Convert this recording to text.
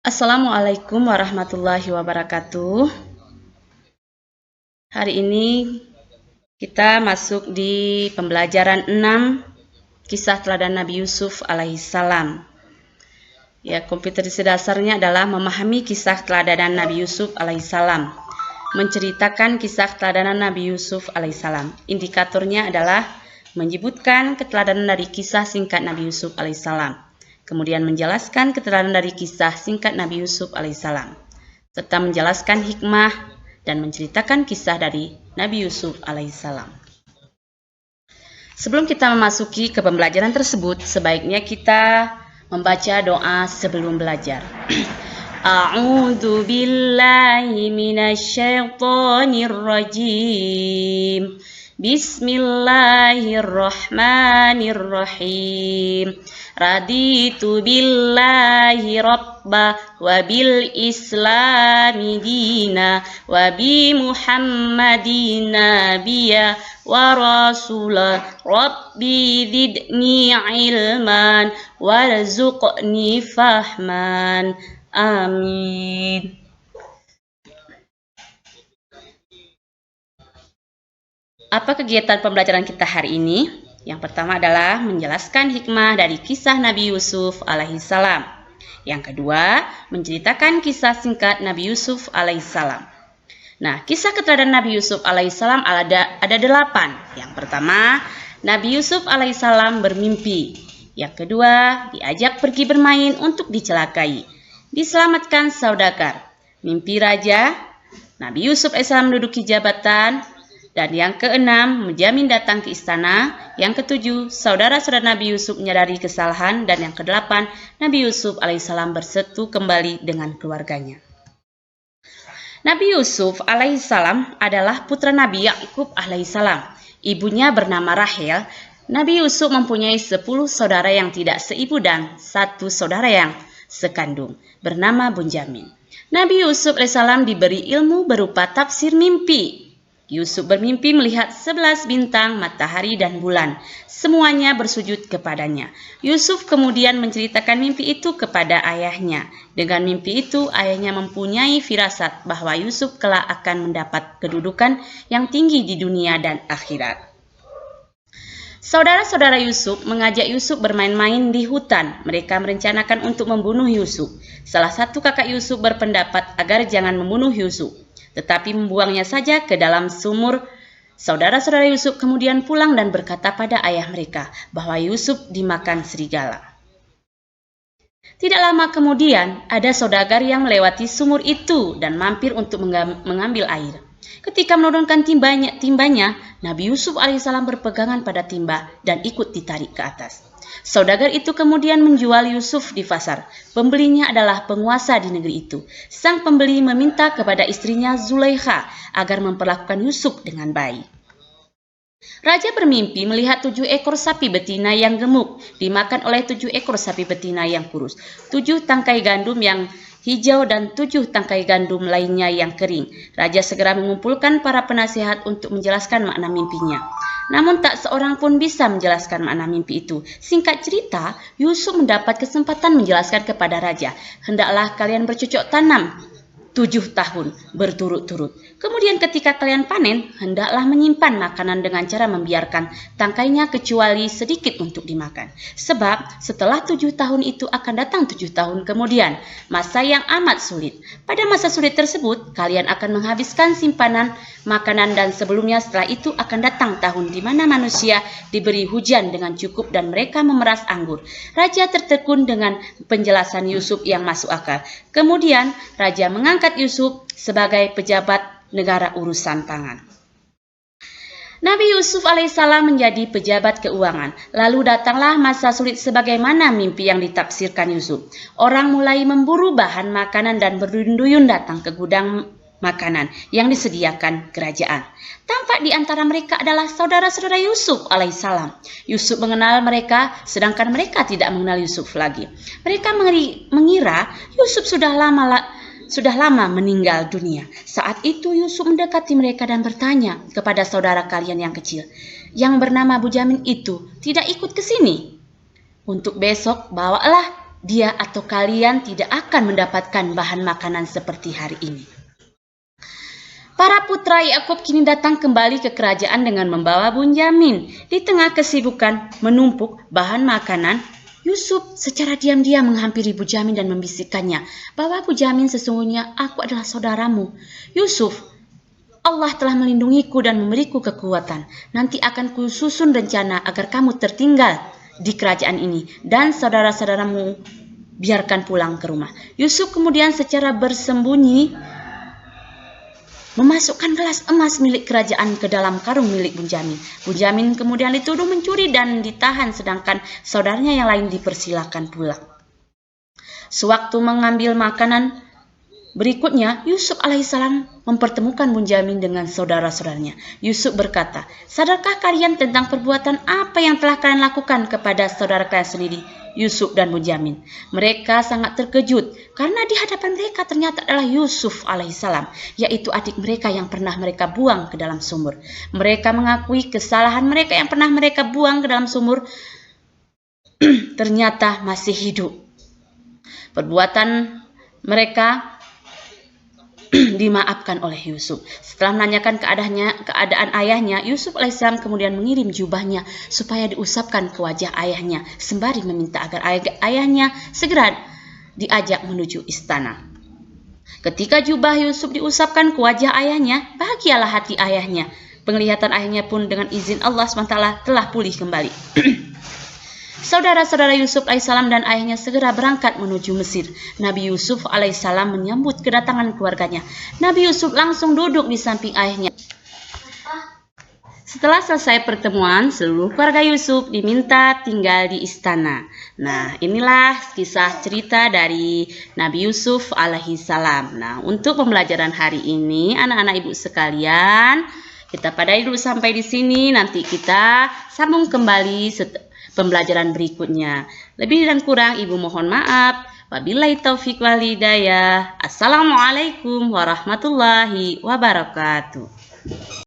Assalamualaikum warahmatullahi wabarakatuh. Hari ini kita masuk di pembelajaran 6 kisah teladan Nabi Yusuf alaihissalam. Ya, kompetensi dasarnya adalah memahami kisah teladanan Nabi Yusuf alaihissalam. Menceritakan kisah teladanan Nabi Yusuf alaihissalam. Indikatornya adalah menyebutkan keteladanan dari kisah singkat Nabi Yusuf alaihissalam. Kemudian menjelaskan keterangan dari kisah singkat Nabi Yusuf alaihissalam, serta menjelaskan hikmah dan menceritakan kisah dari Nabi Yusuf alaihissalam. Sebelum kita memasuki ke pembelajaran tersebut, sebaiknya kita membaca doa sebelum belajar. A'udzu billahi minasyaitonir rajim. Bismillahirrahmanirrahim. Raditu billahi rabba wa bil islami dina wa bi muhammadin nabiyya wa rasula rabbi zidni ilman warzuqni fahman. Amin. Apa kegiatan pembelajaran kita hari ini? Yang pertama adalah menjelaskan hikmah dari kisah Nabi Yusuf alaihissalam. Yang kedua, menceritakan kisah singkat Nabi Yusuf alaihissalam. Nah, kisah keteladanan Nabi Yusuf alaihissalam ada 8. Yang pertama, Nabi Yusuf alaihissalam bermimpi. Yang kedua, diajak pergi bermain untuk dicelakai. Diselamatkan saudagar. Mimpi raja, Nabi Yusuf alaihissalam menduduki jabatan. Dan yang keenam, menjamin datang ke istana. Yang ketujuh, saudara-saudara Nabi Yusuf menyadari kesalahan. Dan yang kedelapan, Nabi Yusuf alaihissalam bersetu kembali dengan keluarganya. Nabi Yusuf alaihissalam adalah putra Nabi Yakub alaihissalam. Ibunya bernama Rahel. Nabi Yusuf mempunyai 10 saudara yang tidak seibu dan 1 saudara yang sekandung, bernama Bunyamin. Nabi Yusuf alaihissalam diberi ilmu berupa tafsir mimpi. Yusuf bermimpi melihat 11 bintang, matahari, dan bulan. Semuanya bersujud kepadanya. Yusuf kemudian menceritakan mimpi itu kepada ayahnya. Dengan mimpi itu, ayahnya mempunyai firasat bahwa Yusuf kelak akan mendapat kedudukan yang tinggi di dunia dan akhirat. Saudara-saudara Yusuf mengajak Yusuf bermain-main di hutan. Mereka merencanakan untuk membunuh Yusuf. Salah satu kakak Yusuf berpendapat agar jangan membunuh Yusuf, tetapi membuangnya saja ke dalam sumur. Saudara-saudara Yusuf kemudian pulang dan berkata pada ayah mereka bahwa Yusuf dimakan serigala. Tidak lama kemudian, ada saudagar yang melewati sumur itu dan mampir untuk mengambil air. Ketika menurunkan timbanya, Nabi Yusuf alaihissalam berpegangan pada timba dan ikut ditarik ke atas. Saudagar itu kemudian menjual Yusuf di pasar. Pembelinya adalah penguasa di negeri itu. Sang pembeli meminta kepada istrinya Zulaikha agar memperlakukan Yusuf dengan baik. Raja bermimpi melihat 7 ekor sapi betina yang gemuk dimakan oleh 7 ekor sapi betina yang kurus, 7 tangkai gandum yang hijau dan 7 tangkai gandum lainnya yang kering. Raja segera mengumpulkan para penasihat untuk menjelaskan makna mimpinya. Namun tak seorang pun bisa menjelaskan makna mimpi itu. Singkat cerita, Yusuf mendapat kesempatan menjelaskan kepada raja, "Hendaklah kalian bercocok tanam 7 tahun berturut-turut. Kemudian ketika kalian panen, hendaklah menyimpan makanan dengan cara membiarkan tangkainya kecuali sedikit untuk dimakan. Sebab setelah 7 tahun itu akan datang 7 tahun kemudian, masa yang amat sulit. Pada masa sulit tersebut, kalian akan menghabiskan simpanan makanan dan sebelumnya setelah itu akan datang tahun di mana manusia diberi hujan dengan cukup dan mereka memeras anggur." Raja tertekun dengan penjelasan Yusuf yang masuk akal. Kemudian raja mengangkat Yusuf sebagai pejabat negara urusan pangan. Nabi Yusuf alaihissalam menjadi pejabat keuangan. Lalu datanglah masa sulit sebagaimana mimpi yang ditafsirkan Yusuf. Orang mulai memburu bahan makanan dan berduyun-duyun datang ke gudang makanan yang disediakan kerajaan. Tampak di antara mereka adalah saudara-saudara Yusuf alaihissalam. Yusuf mengenal mereka, sedangkan mereka tidak mengenal Yusuf lagi. Mereka mengira Yusuf sudah lama meninggal dunia. Saat itu Yusuf mendekati mereka dan bertanya kepada saudara kalian yang kecil, yang bernama Bunyamin itu tidak ikut ke sini. Untuk besok bawalah dia atau kalian tidak akan mendapatkan bahan makanan seperti hari ini. Para putra Yakub kini datang kembali ke kerajaan dengan membawa Bunyamin. Di tengah kesibukan menumpuk bahan makanan, Yusuf secara diam-diam menghampiri Bunyamin dan membisikkannya bahwa Bunyamin, sesungguhnya aku adalah saudaramu. Yusuf, Allah telah melindungiku dan memberiku kekuatan. Nanti akan kususun rencana agar kamu tertinggal di kerajaan ini dan saudara-saudaramu biarkan pulang ke rumah. Yusuf kemudian secara bersembunyi memasukkan gelas emas milik kerajaan ke dalam karung milik Bunyamin. Bunyamin kemudian dituduh mencuri dan ditahan, sedangkan saudaranya yang lain dipersilakan pulang. Sewaktu mengambil makanan berikutnya, Yusuf alaihissalam mempertemukan Bunyamin dengan saudara-saudaranya. Yusuf berkata, sadarkah kalian tentang perbuatan apa yang telah kalian lakukan kepada saudara kalian sendiri, Yusuf dan Bunyamin? Mereka sangat terkejut karena di hadapan mereka ternyata adalah Yusuf alaihissalam, yaitu adik mereka yang pernah mereka buang ke dalam sumur. Mereka mengakui kesalahan mereka yang pernah mereka buang ke dalam sumur ternyata masih hidup. Perbuatan mereka dimaafkan oleh Yusuf. Setelah menanyakan keadaan ayahnya, Yusuf alaihissalam kemudian mengirim jubahnya supaya diusapkan ke wajah ayahnya, sembari meminta agar ayahnya segera diajak menuju istana. Ketika jubah Yusuf diusapkan ke wajah ayahnya, bahagialah hati ayahnya. Penglihatan ayahnya pun dengan izin Allah SWT telah pulih kembali. Saudara-saudara Yusuf alaihissalam dan ayahnya segera berangkat menuju Mesir. Nabi Yusuf alaihissalam menyambut kedatangan keluarganya. Nabi Yusuf langsung duduk di samping ayahnya. Setelah selesai pertemuan, seluruh keluarga Yusuf diminta tinggal di istana. Nah, inilah kisah cerita dari Nabi Yusuf alaihissalam. Nah, untuk pembelajaran hari ini, anak-anak ibu sekalian, kita padai dulu sampai di sini. Nanti kita sambung kembali pembelajaran berikutnya. Lebih dan kurang ibu mohon maaf. Wabillahi taufiq wal hidayah. Assalamualaikum warahmatullahi wabarakatuh.